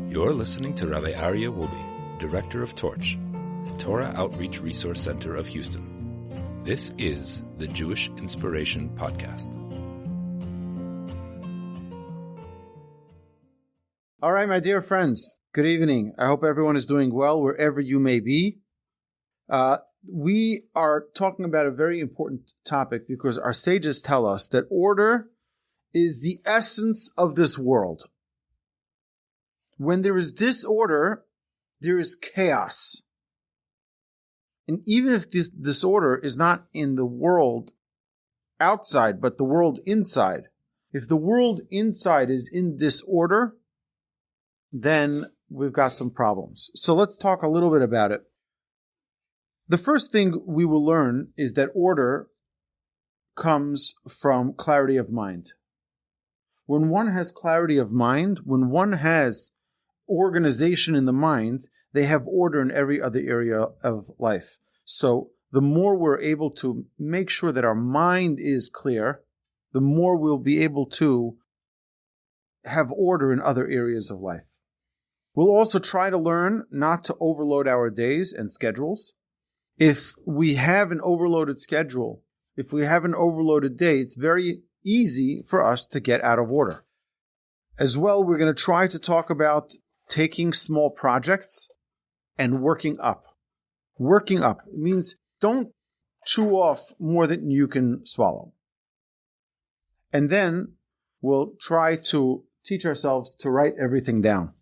You're listening to Rabbi Aryeh Wolbe, Director of Torch, the Torah Outreach Resource Center of Houston. This is the Jewish Inspiration Podcast. All right, my dear friends, good evening. I hope everyone is doing well wherever you may be. We are talking about a very important topic because our sages tell us that order is the essence of this world. When there is disorder, there is chaos. And even if this disorder is not in the world outside, but the world inside, if the world inside is in disorder, then we've got some problems. So let's talk a little bit about it. The first thing we will learn is that order comes from clarity of mind. When one has clarity of mind, when one has organization in the mind, they have order in every other area of life. So the more we're able to make sure that our mind is clear, the more we'll be able to have order in other areas of life. We'll also try to learn not to overload our days and schedules. If we have an overloaded schedule, if we have an overloaded day, it's very easy for us to get out of order. As well, we're going to try to talk about taking small projects and working up. Working up means don't chew off more than you can swallow. And then we'll try to teach ourselves to write everything down.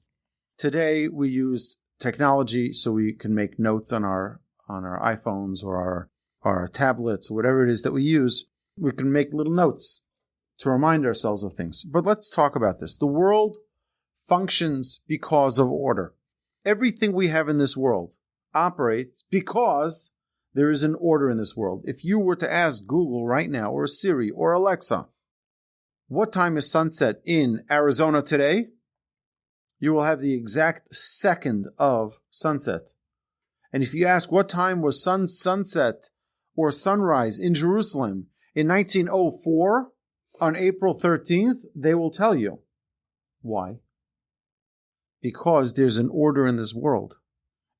Today we use technology so we can make notes on our iPhones or our tablets, or whatever it is that we use. We can make little notes to remind ourselves of things. But let's talk about this. The world functions because of order. Everything we have in this world operates because there is an order in this world. If you were to ask Google right now, or Siri, or Alexa, what time is sunset in Arizona today? You will have the exact second of sunset. And if you ask what time was sunset or sunrise in Jerusalem in 1904 on April 13th, they will tell you. Why? Because there's an order in this world,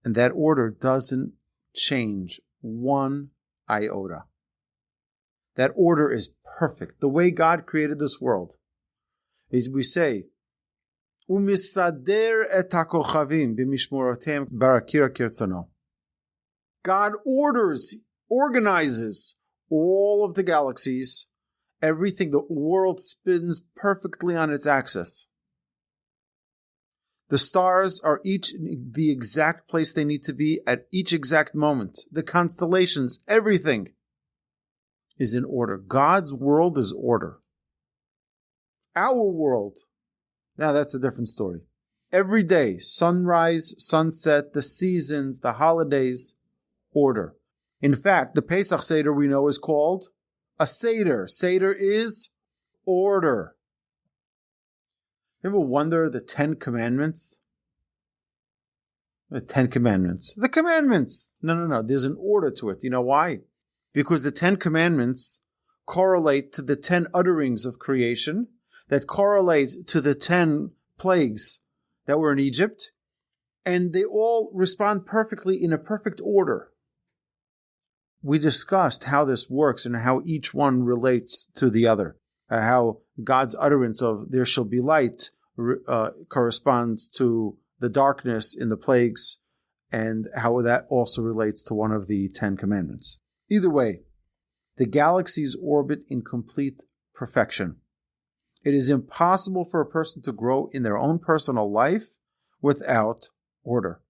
and that order doesn't change one iota. That order is perfect. The way God created this world is, we say, "Umisader et hakochavim b'mishmorotem barakira kirtzano." God organizes all of the galaxies, everything. The world spins perfectly on its axis. The stars are each in the exact place they need to be at each exact moment. The constellations, everything is in order. God's world is order. Our world, now that's a different story. Every day, sunrise, sunset, the seasons, the holidays, order. In fact, the Pesach Seder we know is called a Seder. Seder is order. You ever wonder the 10 Commandments? The 10 Commandments. The Commandments. No. There's an order to it. You know why? Because the 10 Commandments correlate to the 10 utterings of creation, that correlate to the 10 plagues that were in Egypt, and they all respond perfectly in a perfect order. We discussed how this works and how each one relates to the other. How God's utterance of "there shall be light" corresponds to the darkness in the plagues, and how that also relates to one of the 10 Commandments. Either way, the galaxies orbit in complete perfection. It is impossible for a person to grow in their own personal life without order.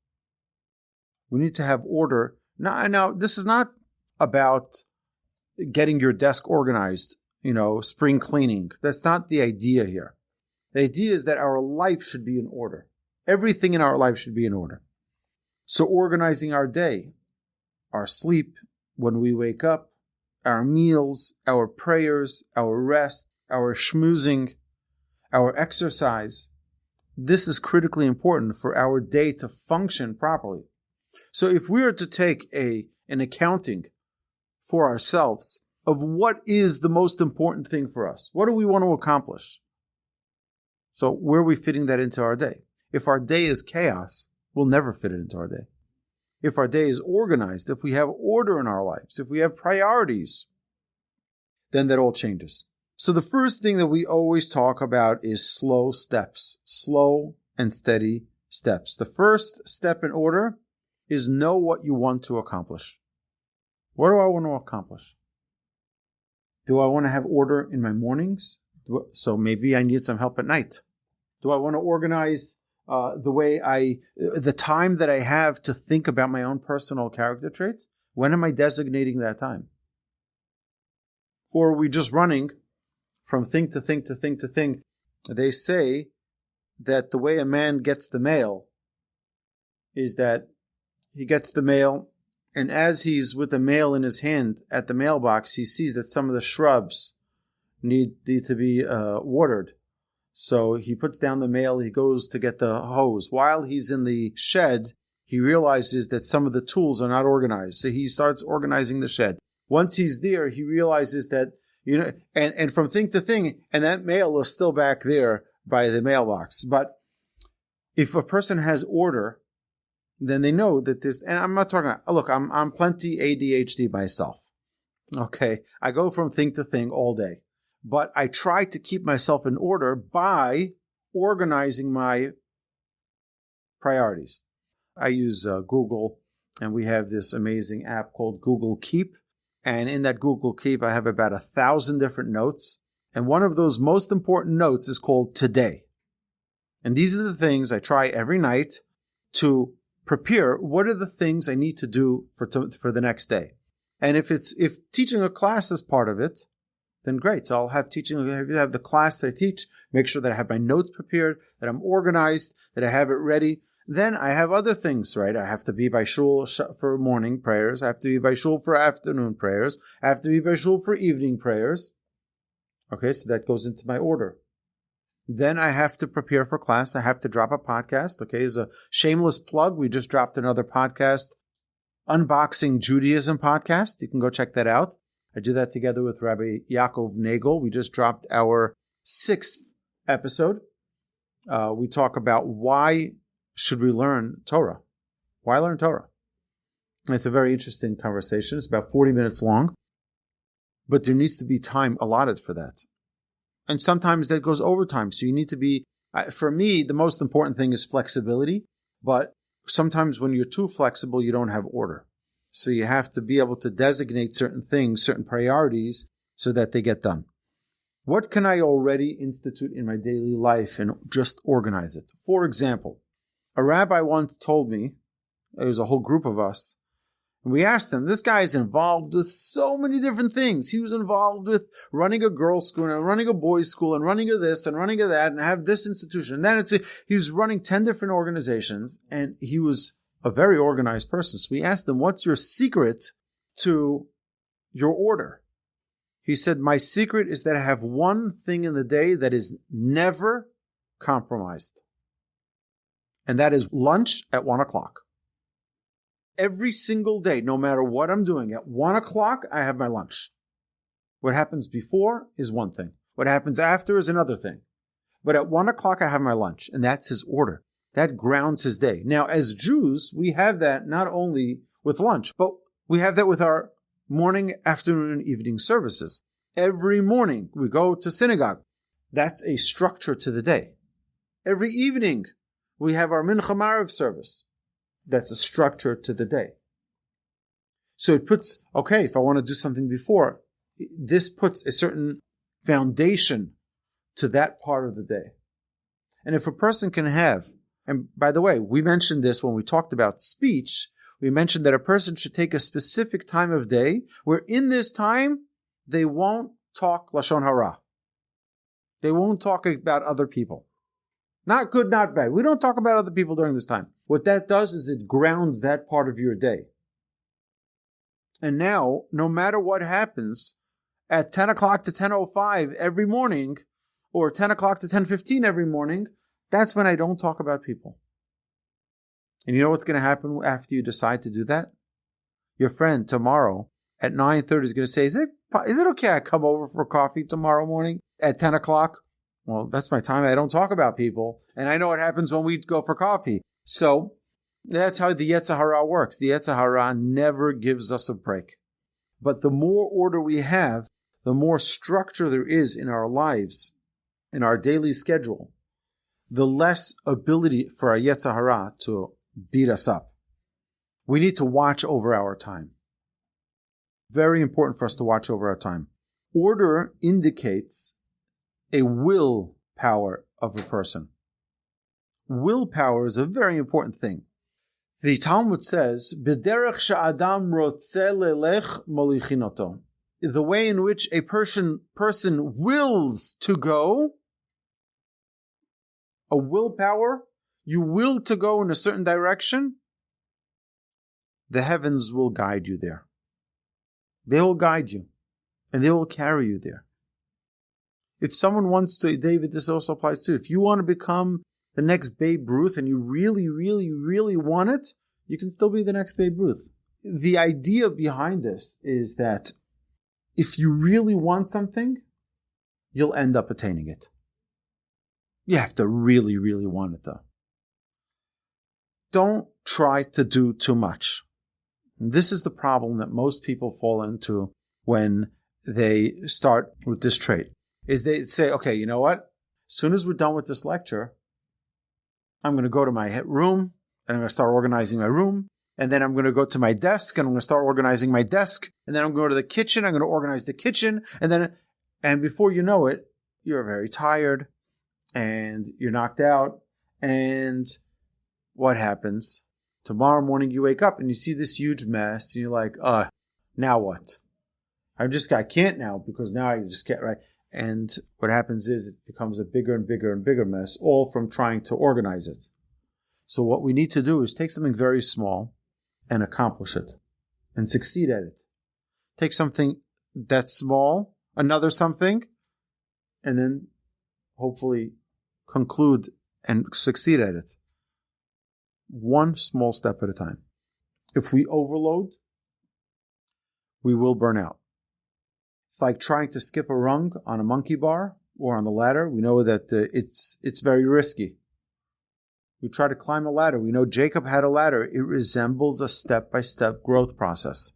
We need to have order. Now, this is not about getting your desk organized, spring cleaning. That's not the idea here. The idea is that our life should be in order. Everything in our life should be in order. So organizing our day, our sleep, when we wake up, our meals, our prayers, our rest, our schmoozing, our exercise, this is critically important for our day to function properly. So if we are to take an accounting for ourselves of what is the most important thing for us, what do we want to accomplish? So where are we fitting that into our day? If our day is chaos, we'll never fit it into our day. If our day is organized, if we have order in our lives, if we have priorities, then that all changes. So the first thing that we always talk about is slow steps, slow and steady steps. The first step in order is know what you want to accomplish. What do I want to accomplish? Do I want to have order in my mornings? So maybe I need some help at night. Do I want to organize the time that I have to think about my own personal character traits? When am I designating that time? Or are we just running from thing to thing to thing to thing? They say that the way a man gets the mail is that he gets the mail, and as he's with the mail in his hand at the mailbox, he sees that some of the shrubs need to be watered. So he puts down the mail, he goes to get the hose. While he's in the shed, he realizes that some of the tools are not organized. So he starts organizing the shed. Once he's there, he realizes that, and from thing to thing, and that mail is still back there by the mailbox. But if a person has order, then they know that this, and I'm not talking, look, I'm plenty ADHD myself. Okay. I go from thing to thing all day. But I try to keep myself in order by organizing my priorities. I use Google, and we have this amazing app called Google Keep. And in that Google Keep, I have about 1,000 different notes. And one of those most important notes is called Today. And these are the things I try every night to prepare. What are the things I need to do for the next day? And if teaching a class is part of it, then great. So I'll have the class that I teach, make sure that I have my notes prepared, that I'm organized, that I have it ready. Then I have other things, right? I have to be by shul for morning prayers. I have to be by shul for afternoon prayers. I have to be by shul for evening prayers. Okay, so that goes into my order. Then I have to prepare for class. I have to drop a podcast. Okay, as a shameless plug, we just dropped another podcast, Unboxing Judaism podcast. You can go check that out. I do that together with Rabbi Yaakov Nagel. We just dropped our 6th episode. We talk about why should we learn Torah? Why learn Torah? And it's a very interesting conversation. It's about 40 minutes long. But there needs to be time allotted for that. And sometimes that goes overtime. So you need to be, for me, the most important thing is flexibility. But sometimes when you're too flexible, you don't have order. So you have to be able to designate certain things, certain priorities, so that they get done. What can I already institute in my daily life and just organize it? For example, a rabbi once told me, there was a whole group of us, and we asked him, this guy is involved with so many different things. He was involved with running a girls' school and running a boys' school and running a this and running a that and have this institution. And then he was running 10 different organizations, and he was a very organized person. So we asked him, what's your secret to your order? He said, my secret is that I have one thing in the day that is never compromised. And that is lunch at 1 o'clock. Every single day, no matter what I'm doing, at 1 o'clock, I have my lunch. What happens before is one thing. What happens after is another thing. But at 1 o'clock, I have my lunch. And that's his order. That grounds his day. Now, as Jews, we have that not only with lunch, but we have that with our morning, afternoon, and evening services. Every morning, we go to synagogue. That's a structure to the day. Every evening, we have our Mincha Marav service. That's a structure to the day. So it puts, okay, if I want to do something before, this puts a certain foundation to that part of the day. And if a person can have, and by the way, we mentioned this when we talked about speech. We mentioned that a person should take a specific time of day where in this time, they won't talk Lashon Hara. They won't talk about other people. Not good, not bad. We don't talk about other people during this time. What that does is it grounds that part of your day. And now, no matter what happens, at 10 o'clock to 10:05 every morning, or 10 o'clock to 10:15 every morning, that's when I don't talk about people. And you know what's going to happen after you decide to do that? Your friend tomorrow at 9:30 is going to say, is it okay I come over for coffee tomorrow morning at 10 o'clock? Well, that's my time. I don't talk about people. And I know what happens when we go for coffee. So that's how the Yetzer Hara works. The Yetzer Hara never gives us a break. But the more order we have, the more structure there is in our lives, in our daily schedule, the less ability for our Yetzer Hara to beat us up. We need to watch over our time. Very important for us to watch over our time. Order indicates a will power of a person. Willpower is a very important thing. The Talmud says, "B'derech she'adam rotzeh lelech molichin oto." The way in which a person wills to go, a willpower, you will to go in a certain direction, the heavens will guide you there. They will guide you, and they will carry you there. If someone wants to, David, this also applies too. If you want to become the next Babe Ruth and you really, really, really want it, you can still be the next Babe Ruth. The idea behind this is that if you really want something, you'll end up attaining it. You have to really, really want it though. Don't try to do too much. This is the problem that most people fall into when they start with this trait. Is they say, okay, you know what? As soon as we're done with this lecture, I'm going to go to my room and I'm going to start organizing my room. And then I'm going to go to my desk and I'm going to start organizing my desk. And then I'm going to go to the kitchen. I'm going to organize the kitchen. And before you know it, you're very tired and you're knocked out. And what happens? Tomorrow morning you wake up and you see this huge mess. And you're like, now what? I can't now because now I just can't, right? And what happens is it becomes a bigger and bigger and bigger mess, all from trying to organize it. So what we need to do is take something very small and accomplish it and succeed at it. Take something that's small, another something, and then hopefully conclude and succeed at it. One small step at a time. If we overload, we will burn out. It's like trying to skip a rung on a monkey bar or on the ladder. We know that it's very risky. We try to climb a ladder. We know Jacob had a ladder. It resembles a step-by-step growth process.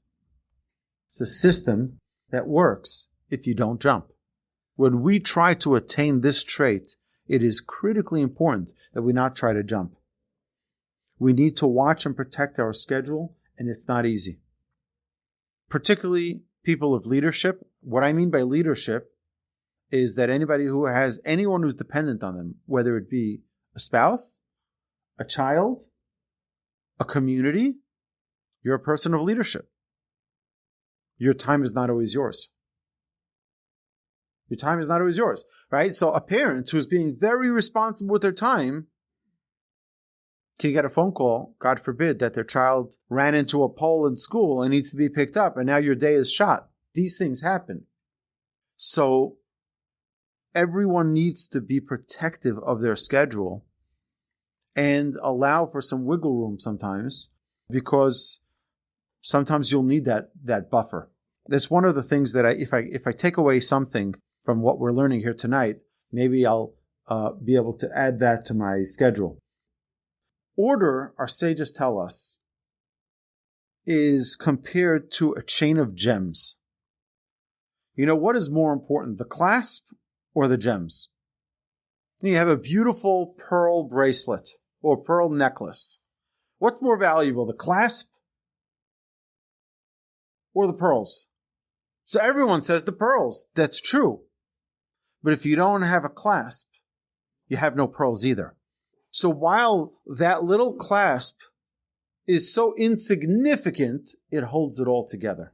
It's a system that works if you don't jump. When we try to attain this trait, it is critically important that we not try to jump. We need to watch and protect our schedule, and it's not easy. Particularly people of leadership. What I mean by leadership is that anyone who's dependent on them, whether it be a spouse, a child, a community, you're a person of leadership. Your time is not always yours. Your time is not always yours, right? So a parent who's being very responsible with their time can get a phone call, God forbid, that their child ran into a pole in school and needs to be picked up, and now your day is shot. These things happen. So everyone needs to be protective of their schedule and allow for some wiggle room sometimes, because sometimes you'll need that buffer. That's one of the things that if I take away something from what we're learning here tonight, maybe I'll be able to add that to my schedule. Order, our sages tell us, is compared to a chain of gems. You know, what is more important, the clasp or the gems? You have a beautiful pearl bracelet or pearl necklace. What's more valuable, the clasp or the pearls? So everyone says the pearls. That's true. But if you don't have a clasp, you have no pearls either. So while that little clasp is so insignificant, it holds it all together.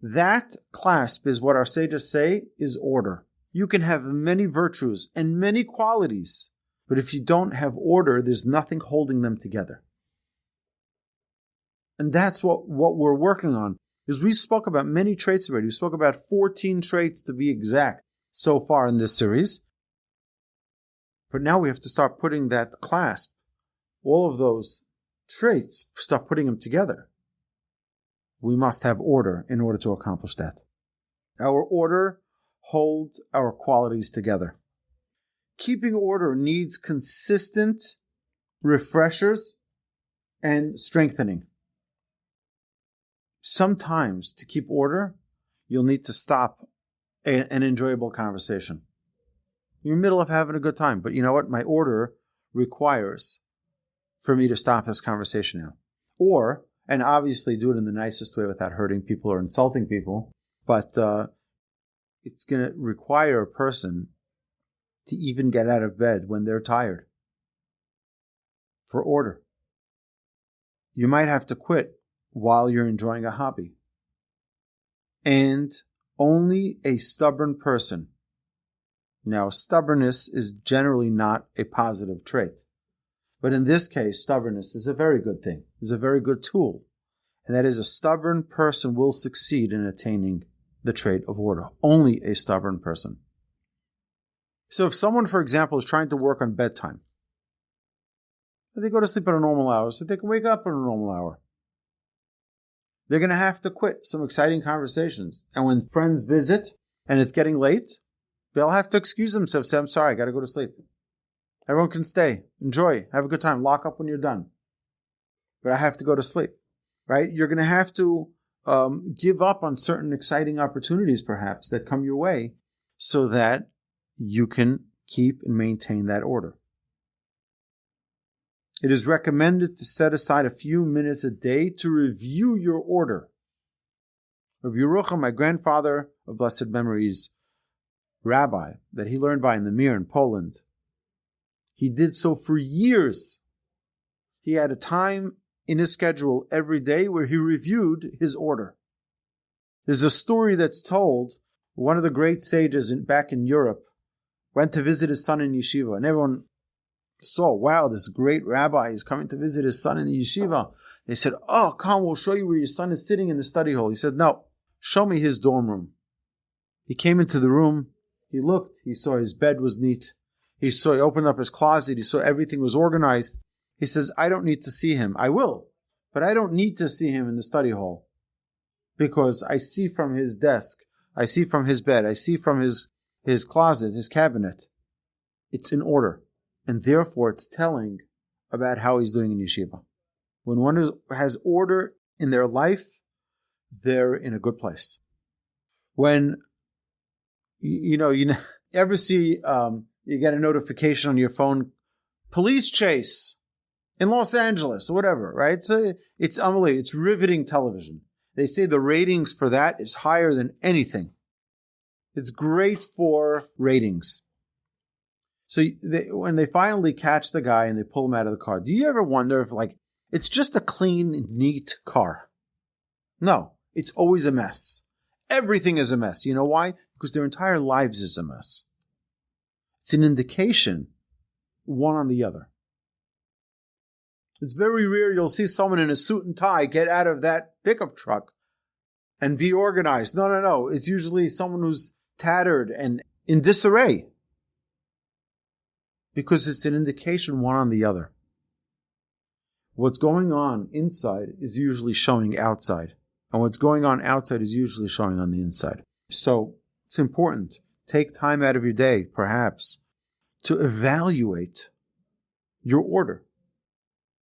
That clasp is what our sages say is order. You can have many virtues and many qualities, but if you don't have order, there's nothing holding them together. And that's what we're working on. Is we spoke about many traits already. We spoke about 14 traits to be exact so far in this series. But now we have to start putting that clasp, all of those traits, start putting them together. We must have order in order to accomplish that. Our order holds our qualities together. keeping order needs consistent refreshers and strengthening. Sometimes to keep order, you'll need to stop an enjoyable conversation. You're in the middle of having a good time, but you know what? My order requires for me to stop this conversation now. Or, and obviously do it in the nicest way without hurting people or insulting people, but it's going to require a person to even get out of bed when they're tired for order. You might have to quit while you're enjoying a hobby. And only a stubborn person. Now, stubbornness is generally not a positive trait. But in this case, stubbornness is a very good thing, is a very good tool. And that is, a stubborn person will succeed in attaining the trait of order. Only a stubborn person. So if someone, for example, is trying to work on bedtime, they go to sleep at a normal hour, so they can wake up at a normal hour. They're going to have to quit some exciting conversations. And when friends visit and it's getting late, they'll have to excuse themselves, say, I'm sorry, I got to go to sleep. Everyone can stay, enjoy, have a good time, lock up when you're done. But I have to go to sleep, right? You're going to have to give up on certain exciting opportunities, perhaps, that come your way so that you can keep and maintain that order. It is recommended to set aside a few minutes a day to review your order. Rabbi Yerucham, my grandfather of blessed memories, rabbi, that he learned by in the Mir in Poland, he did so for years. He had a time in his schedule every day where he reviewed his order. There's a story that's told. One of the great sages back in Europe went to visit his son in yeshiva, and everyone saw, wow, this great rabbi is coming to visit his son in the yeshiva. They said, oh, come, we'll show you where your son is sitting in the study hall. He said, no, show me his dorm room. He came into the room, he looked, he saw his bed was neat. He opened up his closet, he saw everything was organized. He says, I don't need to see him. I will, but I don't need to see him in the study hall because I see from his desk, I see from his bed, I see from his closet, his cabinet. It's in order. And therefore, it's telling about how he's doing in yeshiva. When one has order in their life, they're in a good place. When, you ever see, you get a notification on your phone, police chase in Los Angeles or whatever, right? So it's unbelievable. It's riveting television. They say the ratings for that is higher than anything. It's great for ratings. So when they finally catch the guy and they pull him out of the car, do you ever wonder if, it's just a clean, neat car? No, it's always a mess. Everything is a mess. You know why? Because their entire lives is a mess. It's an indication, one on the other. It's very rare you'll see someone in a suit and tie get out of that pickup truck and be organized. No. It's usually someone who's tattered and in disarray. Because it's an indication one on the other. What's going on inside is usually showing outside. And what's going on outside is usually showing on the inside. So it's important. Take time out of your day, perhaps, to evaluate your order.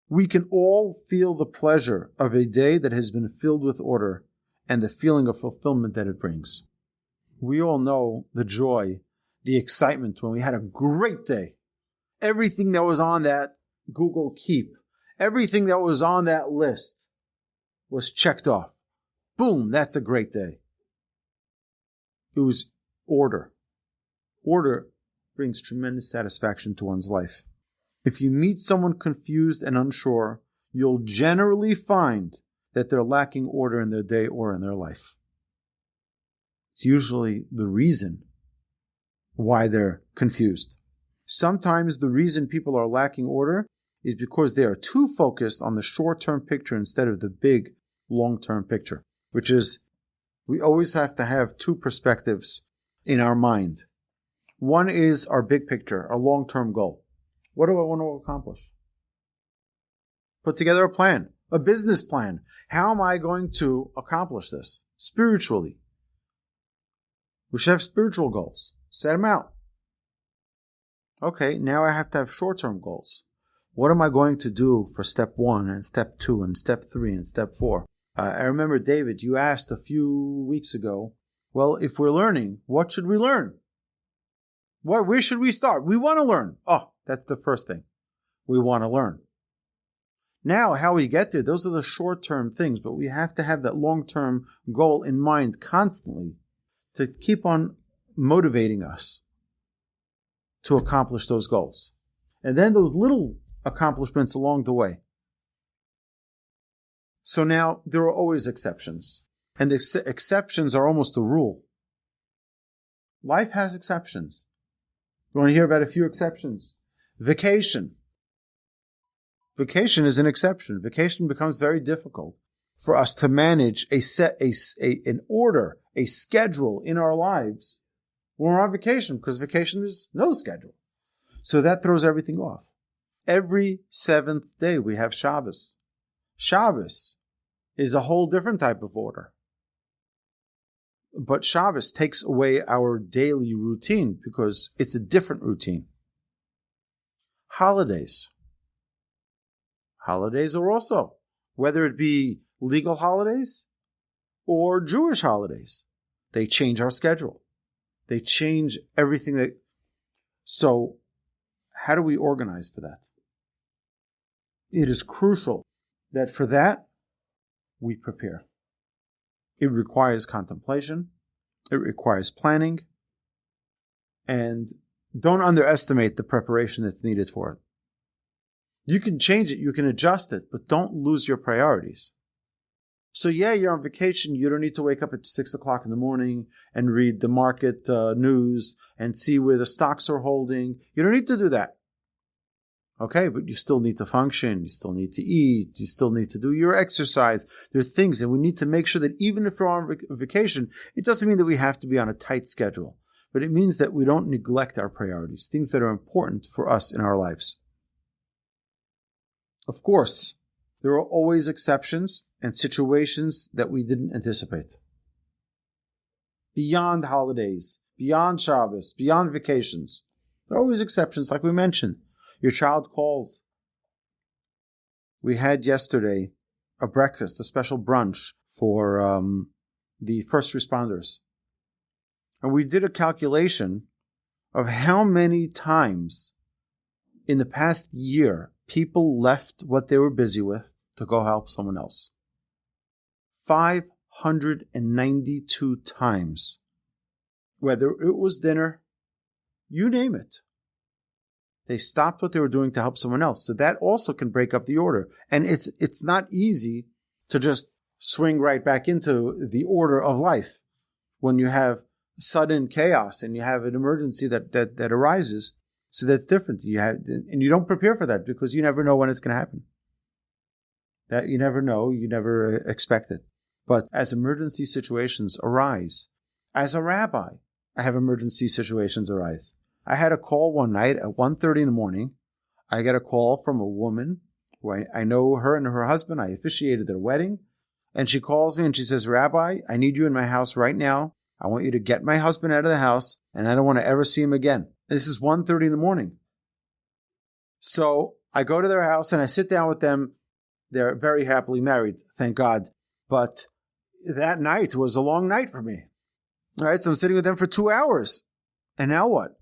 We can all feel the pleasure of a day that has been filled with order and the feeling of fulfillment that it brings. We all know the joy, the excitement when we had a great day. Everything that was on that Google Keep, everything that was on that list was checked off. Boom, that's a great day. It was order. Order brings tremendous satisfaction to one's life. If you meet someone confused and unsure, you'll generally find that they're lacking order in their day or in their life. It's usually the reason why they're confused. Sometimes the reason people are lacking order is because they are too focused on the short-term picture instead of the big, long-term picture, which is we always have to have two perspectives in our mind. One is our big picture, our long-term goal. What do I want to accomplish? Put together a plan, a business plan. How am I going to accomplish this spiritually? We should have spiritual goals. Set them out. Okay, now I have to have short-term goals. What am I going to do for step 1 and step 2 and step 3 and step 4? I remember, David, you asked a few weeks ago, well, if we're learning, what should we learn? Where should we start? We want to learn. Oh, that's the first thing. We want to learn. Now, how we get there, those are the short-term things, but we have to have that long-term goal in mind constantly to keep on motivating us to accomplish those goals. And then those little accomplishments along the way. So now, there are always exceptions. And the exceptions are almost a rule. Life has exceptions. You want to hear about a few exceptions? Vacation. Vacation is an exception. Vacation becomes very difficult for us to manage an order, a schedule in our lives when we're on vacation, because vacation is no schedule. So that throws everything off. Every 7th day we have Shabbos. Shabbos is a whole different type of order. But Shabbos takes away our daily routine because it's a different routine. Holidays. Holidays are also, whether it be legal holidays or Jewish holidays, they change our schedule. They change everything. So how do we organize for that? It is crucial that for that, we prepare. It requires contemplation. It requires planning. And don't underestimate the preparation that's needed for it. You can change it, you can adjust it, but don't lose your priorities. So yeah, you're on vacation, you don't need to wake up at 6 o'clock in the morning and read the market news and see where the stocks are holding. You don't need to do that. Okay, but you still need to function, you still need to eat, you still need to do your exercise. There are things, and we need to make sure that even if we're on vacation, it doesn't mean that we have to be on a tight schedule, but it means that we don't neglect our priorities, things that are important for us in our lives. Of course, there are always exceptions and situations that we didn't anticipate. Beyond holidays, beyond Shabbos, beyond vacations, there are always exceptions, like we mentioned. Your child calls. We had yesterday a breakfast, a special brunch for the first responders. And we did a calculation of how many times in the past year people left what they were busy with to go help someone else. 592 times. Whether it was dinner, you name it. They stopped what they were doing to help someone else. So that also can break up the order. And it's not easy to just swing right back into the order of life when you have sudden chaos and you have an emergency that arises. So that's different. And you don't prepare for that because you never know when it's going to happen. That you never know, you never expect it. But as emergency situations arise, as a rabbi, I have emergency situations arise. I had a call one night at 1:30 in the morning. I get a call from a woman who I know her and her husband. I officiated their wedding. And she calls me and she says, Rabbi, I need you in my house right now. I want you to get my husband out of the house and I don't want to ever see him again. This is 1:30 in the morning. So I go to their house and I sit down with them. They're very happily married, thank God. But that night was a long night for me. All right, so I'm sitting with them for 2 hours. And now what?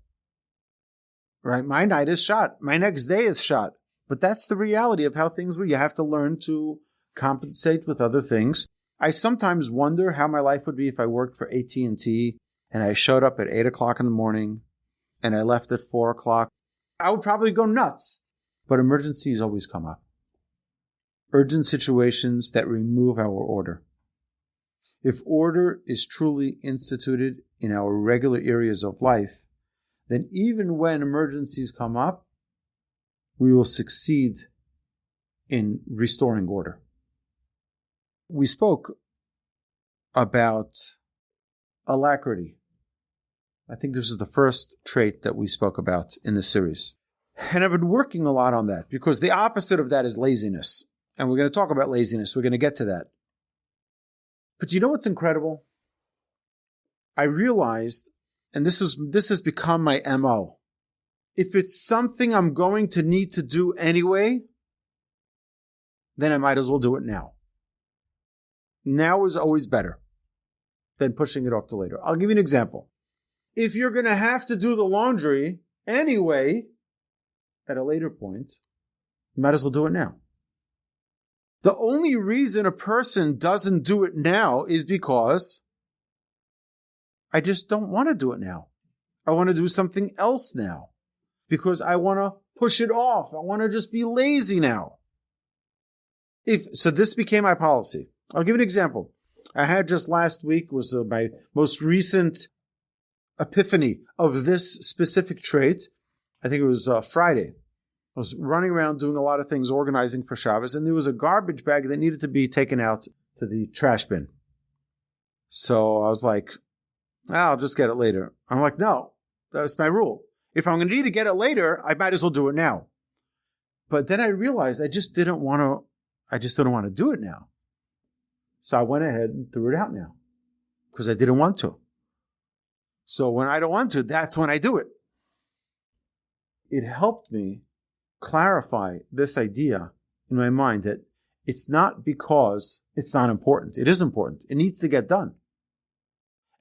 Right, my night is shot. My next day is shot. But that's the reality of how things were. You have to learn to compensate with other things. I sometimes wonder how my life would be if I worked for AT&T and I showed up at 8 o'clock in the morning and I left at 4 o'clock. I would probably go nuts. But emergencies always come up. Urgent situations that remove our order. If order is truly instituted in our regular areas of life, then even when emergencies come up, we will succeed in restoring order. We spoke about alacrity. I think this is the first trait that we spoke about in this series. And I've been working a lot on that because the opposite of that is laziness. And we're going to talk about laziness. We're going to get to that. But you know what's incredible? I realized, and this has become my MO. If it's something I'm going to need to do anyway, then I might as well do it now. Now is always better than pushing it off to later. I'll give you an example. If you're going to have to do the laundry anyway, at a later point, you might as well do it now. The only reason a person doesn't do it now is because I just don't want to do it now. I want to do something else now because I want to push it off. I want to just be lazy now. So this became my policy. I'll give you an example. I had just last week was my most recent epiphany of this specific trait. I think it was Friday. I was running around doing a lot of things, organizing for Shabbos, and there was a garbage bag that needed to be taken out to the trash bin. So I was like, I'll just get it later. I'm like, no, that's my rule. If I'm going to need to get it later, I might as well do it now. But then I realized I just didn't want to do it now. So I went ahead and threw it out now because I didn't want to. So when I don't want to, that's when I do it. It helped me clarify this idea in my mind that it's not because it's not important. It is important. It needs to get done.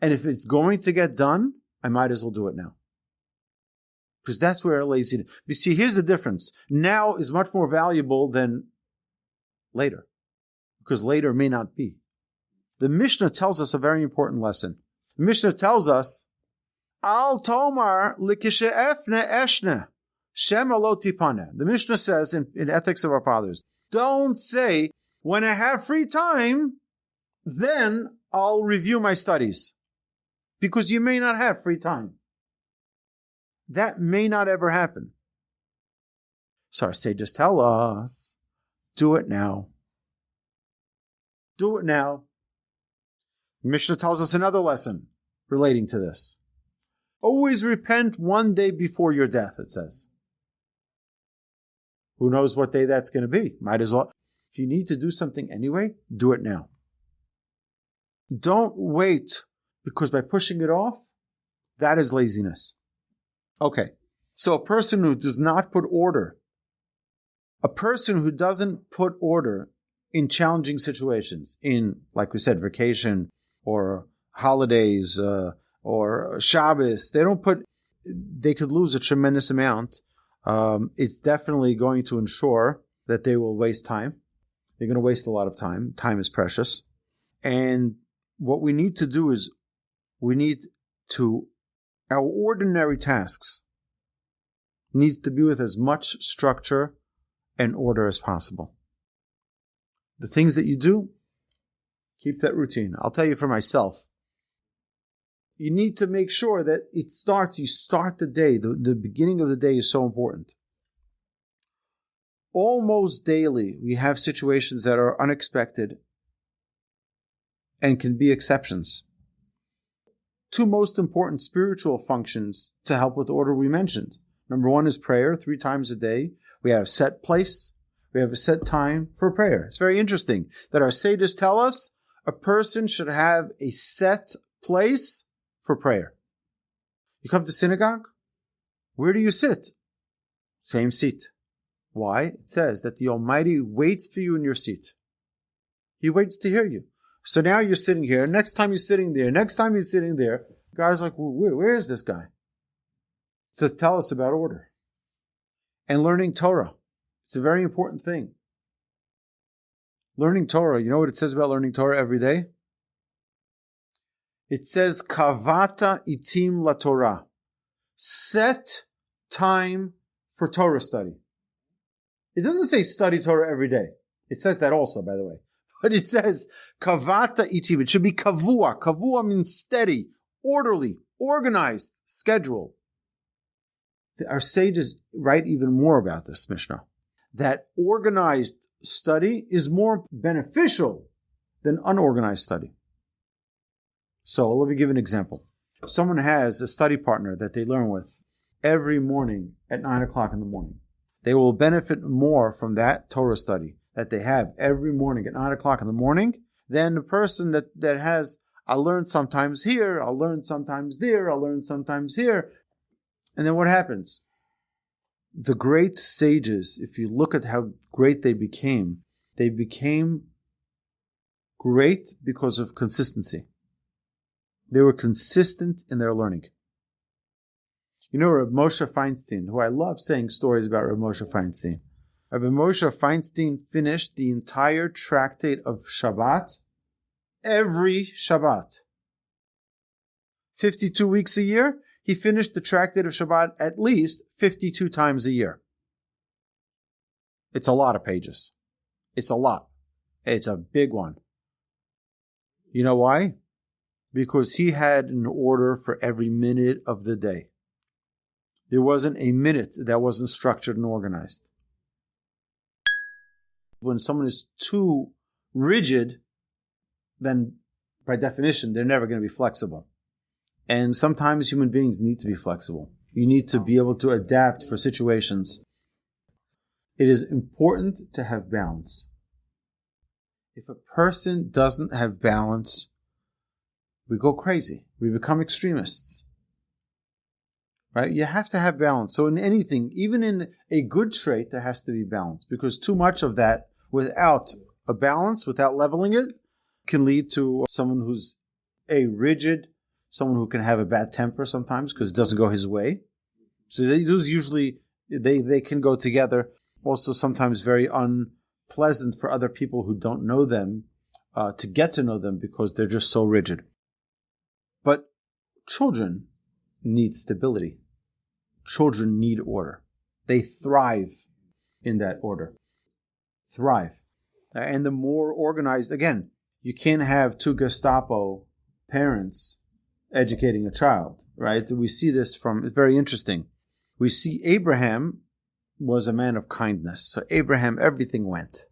And if it's going to get done, I might as well do it now. Because that's where laziness. You see, here's the difference. Now is much more valuable than later. Because later may not be. The Mishnah tells us a very important lesson. The Mishnah tells us, Al tomar likishe efne eshne. Shema lo tipane. The Mishnah says in Ethics of Our Fathers, don't say, when I have free time, then I'll review my studies. Because you may not have free time. That may not ever happen. So our sages tell us, do it now. Do it now. The Mishnah tells us another lesson relating to this. Always repent one day before your death, it says. Who knows what day that's going to be? Might as well. If you need to do something anyway, do it now. Don't wait, because by pushing it off, that is laziness. Okay, so a person who does not put order, a person who doesn't put order in challenging situations, in, like we said, vacation or holidays or Shabbos, they could lose a tremendous amount. It's definitely going to ensure that they will waste time. They're going to waste a lot of time. Time is precious. And what we need to do is our ordinary tasks needs to be with as much structure and order as possible. The things that you do, keep that routine. I'll tell you for myself, you need to make sure that you start the day. The beginning of the day is so important. Almost daily, we have situations that are unexpected and can be exceptions. Two most important spiritual functions to help with order we mentioned. Number one is prayer, 3 times a day. We have a set place. We have a set time for prayer. It's very interesting that our sages tell us a person should have a set place for prayer. You come to synagogue, where do you sit? Same seat. Why? It says that the Almighty waits for you in your seat. He waits to hear you. So now you're sitting here, next time you're sitting there, next time you're sitting there, the guy's like, where is this guy? To tell us about order. And learning Torah. It's a very important thing. Learning Torah, you know what it says about learning Torah every day? It says, Kavata itim la Torah. Set time for Torah study. It doesn't say study Torah every day. It says that also, by the way. But it says, Kavata itim. It should be kavua. Kavua means steady, orderly, organized, scheduled. Our sages write even more about this, Mishnah. That organized study is more beneficial than unorganized study. So let me give an example. Someone has a study partner that they learn with every morning at 9 o'clock in the morning. They will benefit more from that Torah study that they have every morning at 9 o'clock in the morning than the person that has, I'll learn sometimes here, I'll learn sometimes there, I'll learn sometimes here. And then what happens? The great sages, if you look at how great they became great because of consistency. They were consistent in their learning. You know, Rabbi Moshe Feinstein, who I love saying stories about Rabbi Moshe Feinstein. Rabbi Moshe Feinstein finished the entire tractate of Shabbat every Shabbat. 52 weeks a year, he finished the tractate of Shabbat at least 52 times a year. It's a lot of pages. It's a lot. It's a big one. You know why? Because he had an order for every minute of the day. There wasn't a minute that wasn't structured and organized. When someone is too rigid, then by definition, they're never going to be flexible. And sometimes human beings need to be flexible. You need to be able to adapt for situations. It is important to have balance. If a person doesn't have balance, we go crazy. We become extremists. Right? You have to have balance. So in anything, even in a good trait, there has to be balance. Because too much of that, without a balance, without leveling it, can lead to someone who's rigid, someone who can have a bad temper sometimes because it doesn't go his way. So those usually, they can go together. Also sometimes very unpleasant for other people who don't know them to get to know them because they're just so rigid. But children need stability. Children need order. They thrive in that order. Thrive. And the more organized, again, you can't have two Gestapo parents educating a child, right? We see this from, it's very interesting. We see Abraham was a man of kindness. So Abraham, everything went.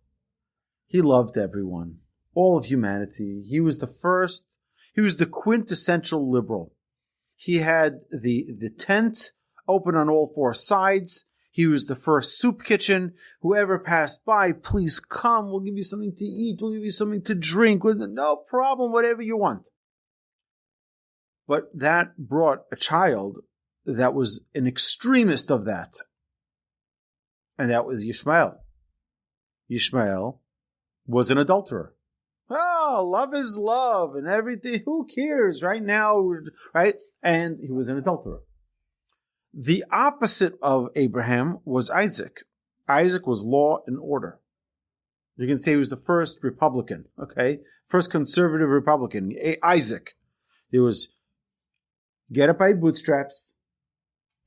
He loved everyone, all of humanity. He was the quintessential liberal. He had the tent open on all four sides. He was the first soup kitchen. Whoever passed by, please come. We'll give you something to eat. We'll give you something to drink. No problem, whatever you want. But that brought a child that was an extremist of that. And that was Yishmael. Yishmael was an adulterer. Oh, love is love and everything. Who cares right now, right? And he was an adulterer. The opposite of Abraham was Isaac. Isaac was law and order. You can say he was the first Republican, okay? First conservative Republican, Isaac. It was get up by your bootstraps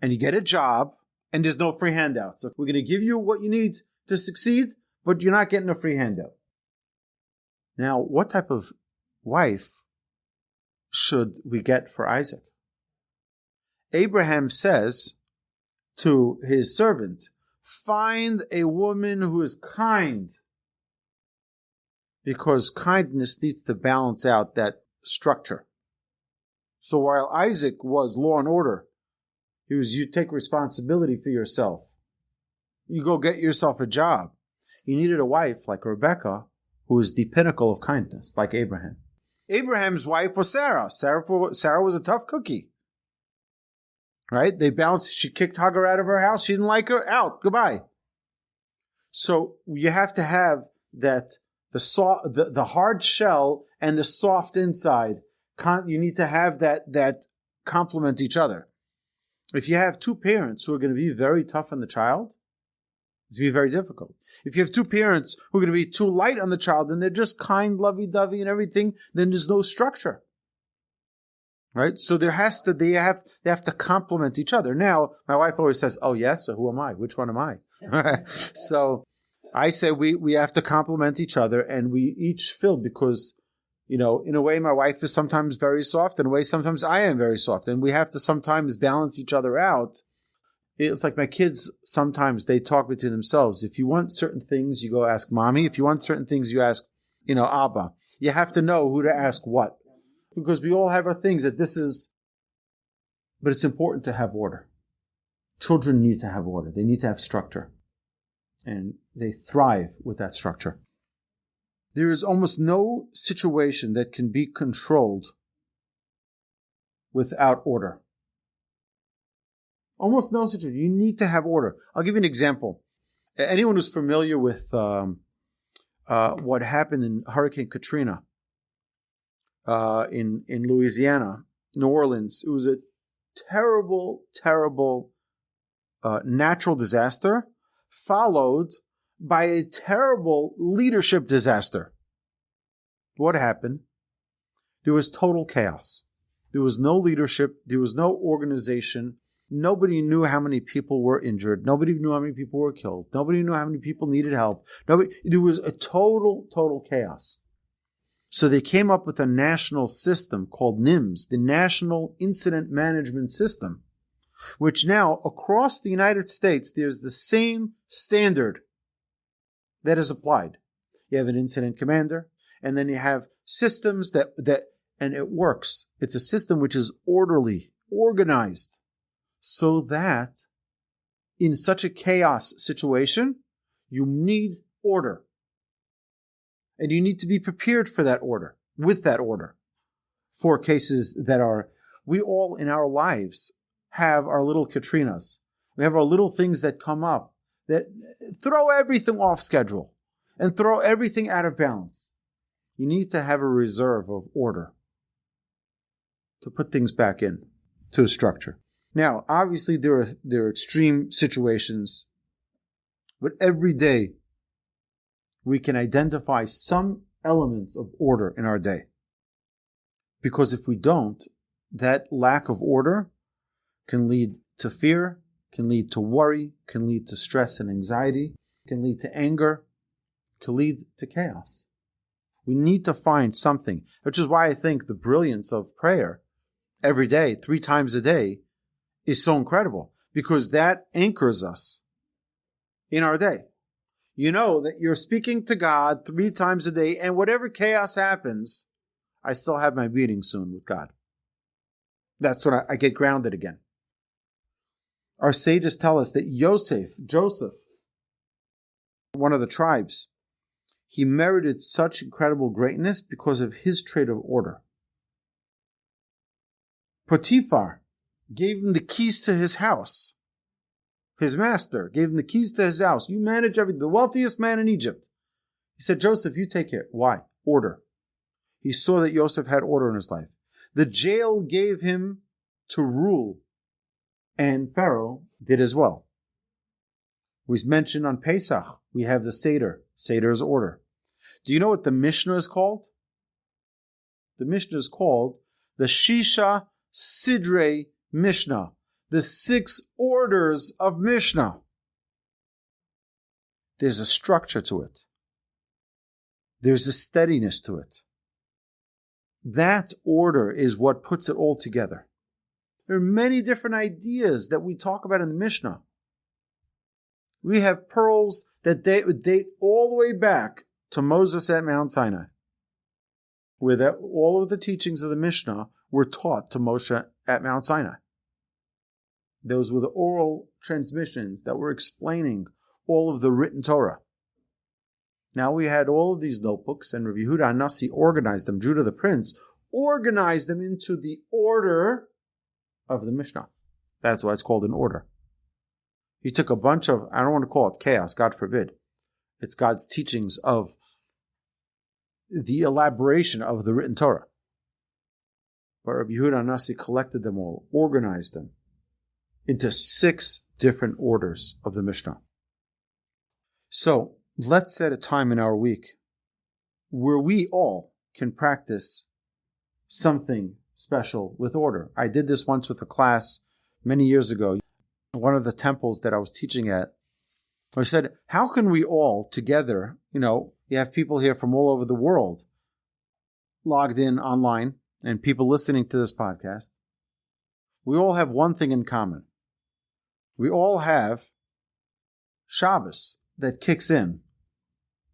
and you get a job and there's no free handouts. So we're going to give you what you need to succeed, but you're not getting a free handout. Now, what type of wife should we get for Isaac? Abraham says to his servant, find a woman who is kind, because kindness needs to balance out that structure. So while Isaac was law and order, he was, you take responsibility for yourself. You go get yourself a job. You needed a wife like Rebecca, who was the pinnacle of kindness, like Abraham. Abraham's wife was Sarah. Sarah was a tough cookie. Right? They balanced. She kicked Hagar out of her house. She didn't like her. Out. Goodbye. So you have to have that the hard shell and the soft inside. You need to have that complement each other. If you have two parents who are going to be very tough on the child, it's going to be very difficult. If you have two parents who are going to be too light on the child and they're just kind, lovey-dovey and everything, then there's no structure. Right? So they have to complement each other. Now, my wife always says, oh yes, so who am I? Which one am I? So I say we have to complement each other and we each fill because, in a way my wife is sometimes very soft, in a way sometimes I am very soft. And we have to sometimes balance each other out. It's like my kids, sometimes they talk between themselves. If you want certain things, you go ask mommy. If you want certain things, you ask, Abba. You have to know who to ask what. Because we all have our things but it's important to have order. Children need to have order. They need to have structure. And they thrive with that structure. There is almost no situation that can be controlled without order. Almost no situation. You need to have order. I'll give you an example. Anyone who's familiar with what happened in Hurricane Katrina in Louisiana, New Orleans, it was a terrible, terrible natural disaster followed by a terrible leadership disaster. What happened? There was total chaos. There was no leadership. There was no organization. Nobody knew how many people were injured. Nobody knew how many people were killed. Nobody knew how many people needed help. There was a total chaos. So they came up with a national system called NIMS, the National Incident Management System, which now across the United States, there's the same standard that is applied. You have an incident commander, and then you have systems that and it works. It's a system which is orderly, organized, so that in such a chaos situation, you need order. And you need to be prepared for that order, with that order, for cases that are, we all in our lives have our little Katrinas. We have our little things that come up that throw everything off schedule and throw everything out of balance. You need to have a reserve of order to put things back in to the structure. Now, obviously, there are extreme situations, but every day we can identify some elements of order in our day. Because if we don't, that lack of order can lead to fear, can lead to worry, can lead to stress and anxiety, can lead to anger, can lead to chaos. We need to find something, which is why I think the brilliance of prayer every day, 3 times a day, is so incredible, because that anchors us in our day. You know that you're speaking to God 3 times a day, and whatever chaos happens, I still have my meeting soon with God. That's when I get grounded again. Our sages tell us that Joseph, one of the tribes, he merited such incredible greatness because of his trait of order. Potiphar gave him the keys to his house. His master gave him the keys to his house. You manage everything. The wealthiest man in Egypt. He said, Joseph, you take care. Why? Order. He saw that Joseph had order in his life. The jail gave him to rule, and Pharaoh did as well. We mentioned on Pesach, we have the Seder. Seder is order. Do you know what the Mishnah is called? The Mishnah is called the Shisha Sidrei Mishnah, the 6 orders of Mishnah. There's a structure to it. There's a steadiness to it. That order is what puts it all together. There are many different ideas that we talk about in the Mishnah. We have pearls that date all the way back to Moses at Mount Sinai, where all of the teachings of the Mishnah were taught to Moshe at Mount Sinai. Those were the oral transmissions that were explaining all of the written Torah. Now we had all of these notebooks, and Rabbi Yehuda HaNasi organized them, Judah the Prince, organized them into the order of the Mishnah. That's why it's called an order. He took a bunch of, I don't want to call it chaos, God forbid. It's God's teachings of the elaboration of the written Torah. But Rabbi Yehuda HaNasi collected them all, organized them into 6 different orders of the Mishnah. So, let's set a time in our week where we all can practice something special with order. I did this once with a class many years ago. One of the temples that I was teaching at, I said, how can we all together, you have people here from all over the world logged in online and people listening to this podcast. We all have one thing in common. We all have Shabbos that kicks in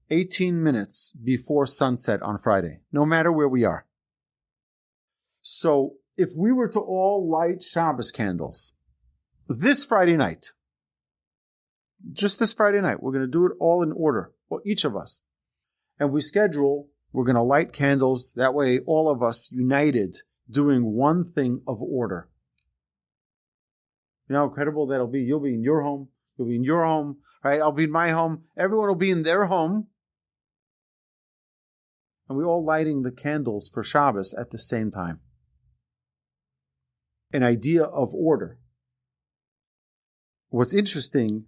18 minutes before sunset on Friday, no matter where we are. So if we were to all light Shabbos candles this Friday night, just this Friday night, we're going to do it all in order, well, each of us. And we schedule, we're going to light candles. That way, all of us united doing one thing of order. You know how incredible that'll be? You'll be in your home. You'll be in your home, right? I'll be in my home. Everyone will be in their home. And we're all lighting the candles for Shabbos at the same time. An idea of order. What's interesting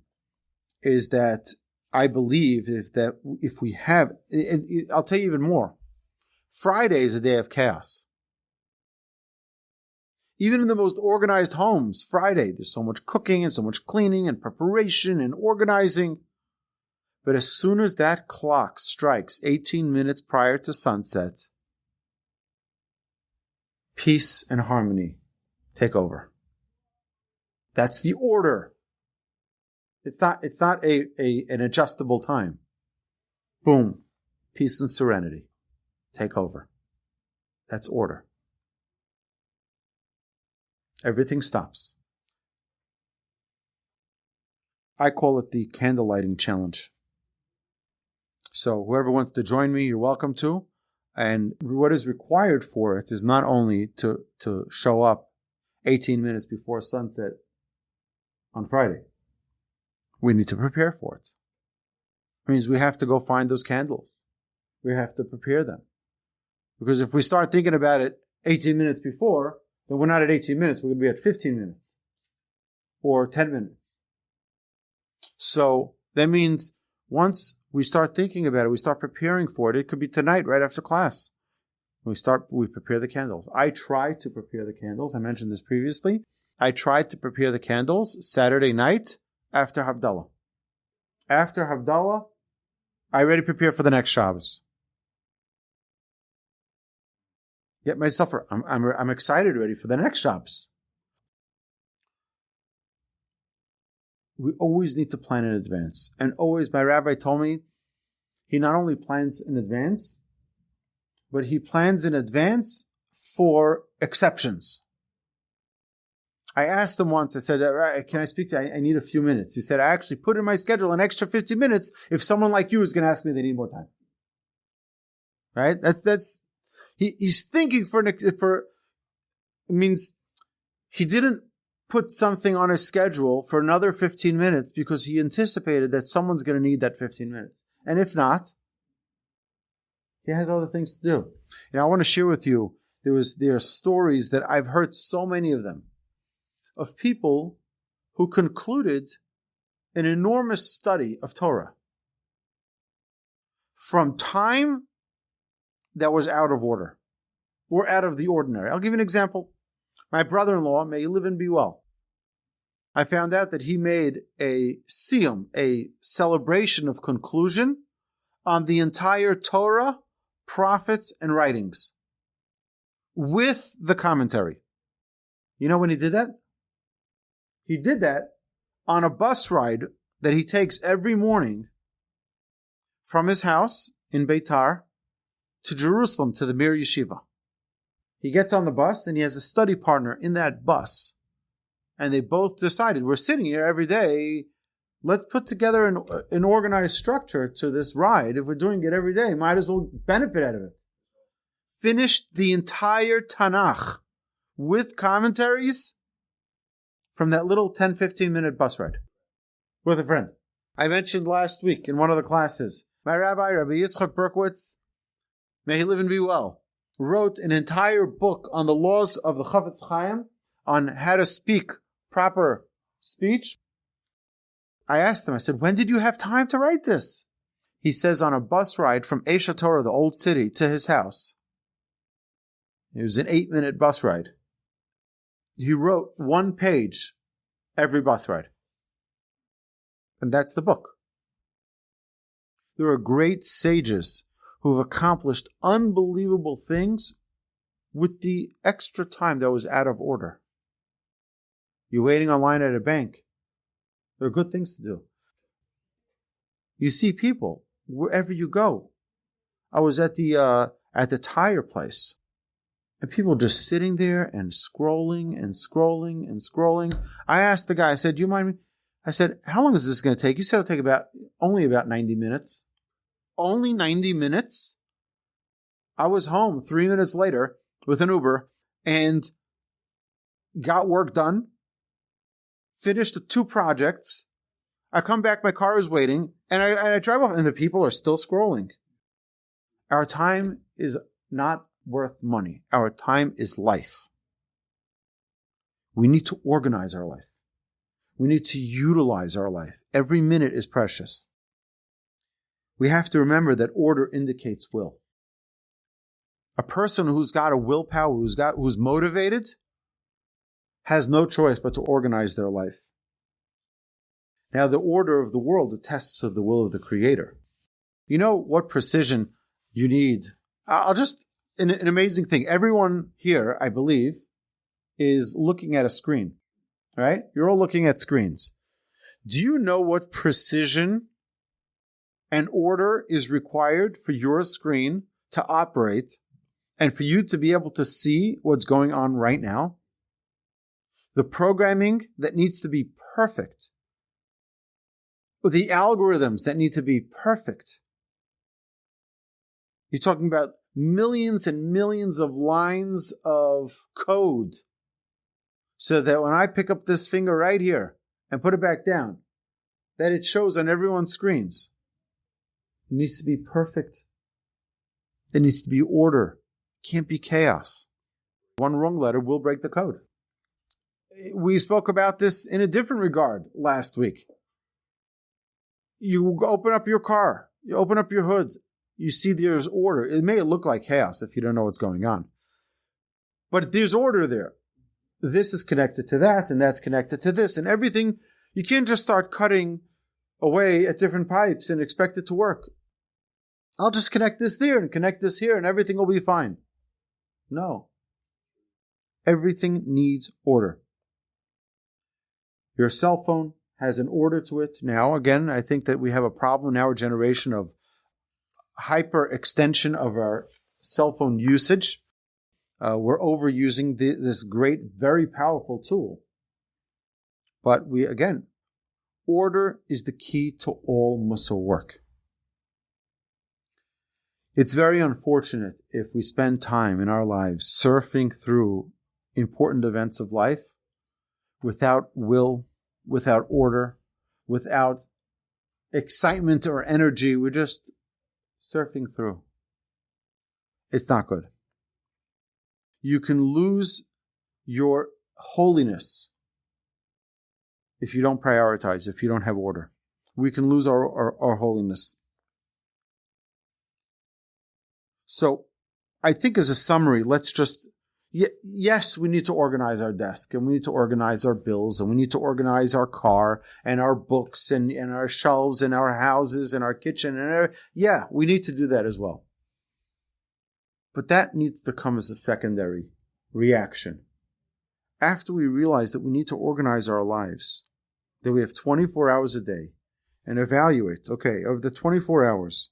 is that I believe if we have, and I'll tell you even more, Friday is a day of chaos. Even in the most organized homes, Friday, there's so much cooking and so much cleaning and preparation and organizing. But as soon as that clock strikes 18 minutes prior to sunset, peace and harmony take over. That's the order. It's not an adjustable time. Boom. Peace and serenity take over. That's order. Everything stops. I call it the candle lighting challenge. So whoever wants to join me, you're welcome to. And what is required for it is not only to show up 18 minutes before sunset on Friday. We need to prepare for it. It means we have to go find those candles. We have to prepare them. Because if we start thinking about it 18 minutes before, then we're not at 18 minutes, we're going to be at 15 minutes. Or 10 minutes. So that means once we start thinking about it, we start preparing for it. It could be tonight, right after class. We prepare the candles. I try to prepare the candles. I mentioned this previously. I tried to prepare the candles Saturday night after Havdalah. After Havdalah, I already prepare for the next Shabbos. Get myself, I'm excited already for the next Shabbos. We always need to plan in advance. And always, my rabbi told me, he not only plans in advance, but he plans in advance for exceptions. I asked him once, I said, can I speak to you? I need a few minutes. He said, I actually put in my schedule an extra 50 minutes if someone like you is going to ask me they need more time. Right? He's thinking it means he didn't put something on his schedule for another 15 minutes because he anticipated that someone's going to need that 15 minutes. And if not, he has other things to do. And I want to share with you, there are stories that I've heard, so many of them, of people who concluded an enormous study of Torah from time that was out of order or out of the ordinary. I'll give you an example. My brother-in-law, may he live and be well, I found out that he made a siyum, a celebration of conclusion on the entire Torah, prophets, and writings with the commentary. You know when he did that? He did that on a bus ride that he takes every morning from his house in Beitar to Jerusalem to the Mir Yeshiva. He gets on the bus and he has a study partner in that bus. And they both decided, we're sitting here every day, let's put together an organized structure to this ride. If we're doing it every day, might as well benefit out of it. Finished the entire Tanakh with commentaries from that little 10, 15-minute bus ride with a friend. I mentioned last week in one of the classes, my rabbi, Rabbi Yitzchak Berkowitz, may he live and be well, wrote an entire book on the laws of the Chavetz Chaim, on how to speak proper speech. I asked him, I said, when did you have time to write this? He says on a bus ride from Esha Torah, the old city, to his house. It was an 8-minute bus ride. He wrote 1 page every bus ride. And that's the book. There are great sages who have accomplished unbelievable things with the extra time that was out of order. You're waiting online at a bank. There are good things to do. You see people wherever you go. I was at the tire place, and people just sitting there and scrolling and scrolling and scrolling. I asked the guy, I said, do you mind me? I said, how long is this going to take? He said it'll take only about 90 minutes. Only 90 minutes? I was home 3 minutes later with an Uber and got work done, finished 2 projects. I come back, my car is waiting, and I drive off, and the people are still scrolling. Our time is not worth money. Our time is life. We need to organize our life. We need to utilize our life. Every minute is precious. We have to remember that order indicates will. A person who's got a willpower, who's motivated, has no choice but to organize their life. Now, the order of the world attests to the will of the Creator. You know what precision you need? An amazing thing. Everyone here, I believe, is looking at a screen, right? You're all looking at screens. Do you know what precision and order is required for your screen to operate and for you to be able to see what's going on right now? The programming that needs to be perfect. The algorithms that need to be perfect. You're talking about millions and millions of lines of code so that when I pick up this finger right here and put it back down, that it shows on everyone's screens. It needs to be perfect. There needs to be order. It can't be chaos. One wrong letter will break the code. We spoke about this in a different regard last week. You open up your car, you open up your hood, you see there's order. It may look like chaos if you don't know what's going on. But there's order there. This is connected to that, and that's connected to this, and everything. You can't just start cutting away at different pipes and expect it to work. I'll just connect this there and connect this here, and everything will be fine. No. Everything needs order. Your cell phone has an order to it. Now, again, I think that we have a problem in our generation of hyper extension of our cell phone usage. We're overusing this great, very powerful tool. But order is the key to all Mussar work. It's very unfortunate if we spend time in our lives surfing through important events of life without will, without order, without excitement or energy. We're just surfing through. It's not good. You can lose your holiness if you don't prioritize, if you don't have order. We can lose our holiness. So I think as a summary, yes, we need to organize our desk, and we need to organize our bills, and we need to organize our car and our books and our shelves and our houses and our kitchen. We need to do that as well. But that needs to come as a secondary reaction. After we realize that we need to organize our lives, that we have 24 hours a day, and evaluate, okay, of the 24 hours,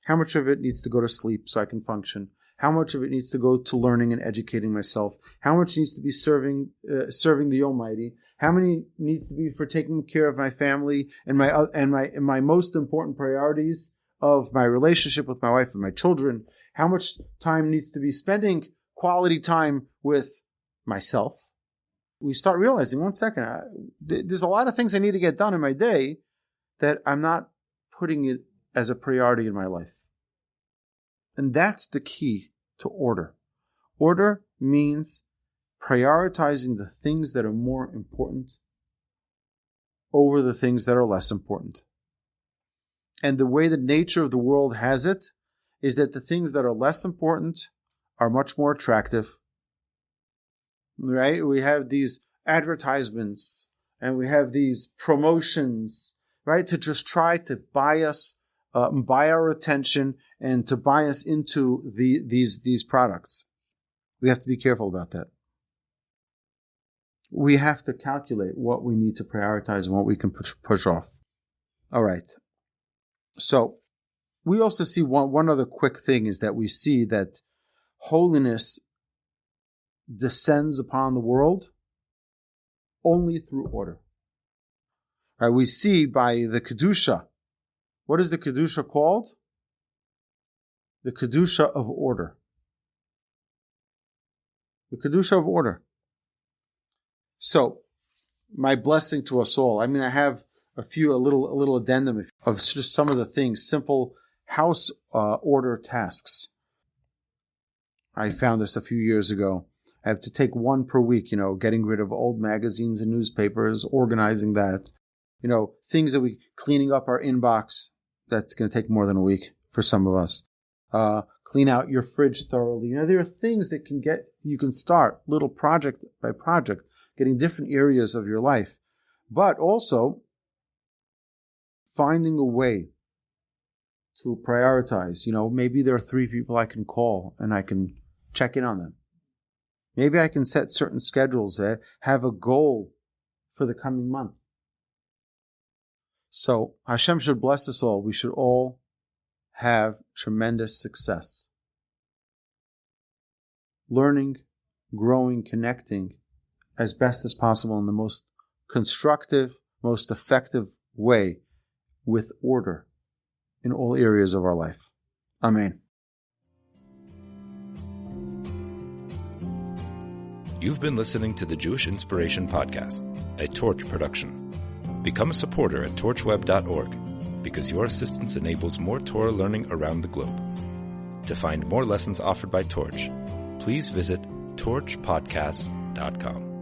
how much of it needs to go to sleep so I can function? How much of it needs to go to learning and educating myself? How much needs to be serving the Almighty? How many needs to be for taking care of my family and my most important priorities of my relationship with my wife and my children? How much time needs to be spending quality time with myself? We start realizing, one second, there's a lot of things I need to get done in my day that I'm not putting it as a priority in my life. And that's the key to order. Order means prioritizing the things that are more important over the things that are less important. And the way the nature of the world has it is that the things that are less important are much more attractive. Right? We have these advertisements and we have these promotions, right? To just try to buy us, buy our attention and to buy us into these products. We have to be careful about that. We have to calculate what we need to prioritize and what we can push off. All right. So we also see one other quick thing is that we see that holiness descends upon the world only through order. All right, we see by the Kedusha. What is the Kedusha called? The Kedusha of order. The Kedusha of order. So, my blessing to us all. I mean, I have a little addendum of just some of the things, simple house order tasks. I found this a few years ago. I have to take one per week, getting rid of old magazines and newspapers, organizing that, things that cleaning up our inbox. That's going to take more than a week for some of us. Clean out your fridge thoroughly. There are things that you can start little project by project, getting different areas of your life, but also finding a way to prioritize. Maybe there are 3 people I can call and I can check in on them. Maybe I can set certain schedules that have a goal for the coming month. So Hashem should bless us all. We should all have tremendous success. Learning, growing, connecting as best as possible in the most constructive, most effective way with order in all areas of our life. Amen. You've been listening to the Jewish Inspiration Podcast, a Torch production. Become a supporter at torchweb.org because your assistance enables more Torah learning around the globe. To find more lessons offered by Torch, please visit torchpodcasts.com.